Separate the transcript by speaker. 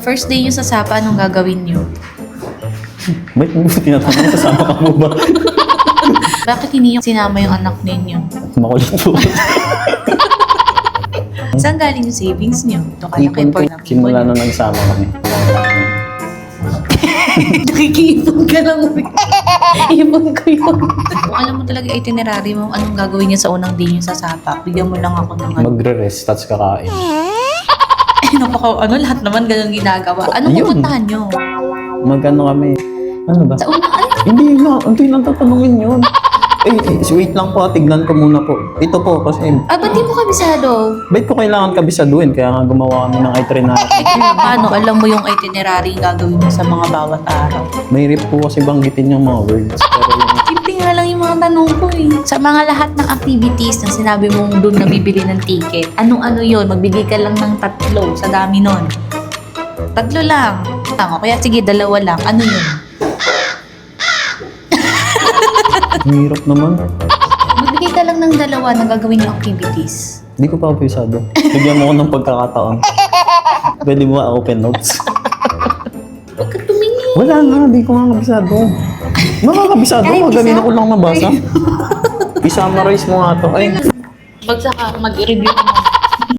Speaker 1: First day nyo sa Sapa, anong gagawin nyo?
Speaker 2: Ba't mo tinatanong kasama ka mo ba?
Speaker 1: Bakit hindi yung sinama yung anak ninyo?
Speaker 2: Makulit po.
Speaker 1: Saan galing yung savings nyo? Ito kaya kay
Speaker 2: Ipon ko.
Speaker 1: Paul ng
Speaker 2: Simula na nagsama kami.
Speaker 1: Nakikiipon ka lang. Ipon ko yun. Kung alam mo talaga itinerary mo, anong gagawin niya sa unang day niyo sa Sapa, bigyan mo lang ako ng
Speaker 2: Magre-rest, tapos kakain.
Speaker 1: lahat naman ganun ginagawa. Anong
Speaker 2: Yun.
Speaker 1: pupuntahan nyo?
Speaker 2: Magano kami. Ano ba?
Speaker 1: Sa unang,
Speaker 2: Hindi na, hindi nang tatanungin yun. Wait lang po, tignan ko muna po. Ito po, kasi
Speaker 1: ba't di mo kabisado?
Speaker 2: ba't ko kailangan kabisaduhin? Kaya nga gumawa kami ng itinerary.
Speaker 1: Paano alam mo yung itinerary yung gagawin mo sa mga bawat araw?
Speaker 2: May rip po kasi banggitin yung mga words. Pero yung
Speaker 1: Simple nga lang yung mga tanong ko eh. Sa mga lahat ng activities na sinabi mong doon nabibili ng ticket, anong-ano yun? Magbigay ka lang ng 3 sa dami nun. 3 lang. Tama, kaya sige, 2 lang. Ano yun?
Speaker 2: ang hirap naman.
Speaker 1: Magbigay ka lang ng 2 na gagawin yung activities.
Speaker 2: Hindi ko pa kabisado. Bigyan mo ko ng pagkakataon. Pwede mo open notes?
Speaker 1: Huwag ka tumingin.
Speaker 2: Wala nga, di ko nga kabisado. Makakabisado,
Speaker 1: Kahit isa?
Speaker 2: ganina ko lang mabasa. I-summarize mo nga to. Ay,
Speaker 1: Magsaka, mag-review ka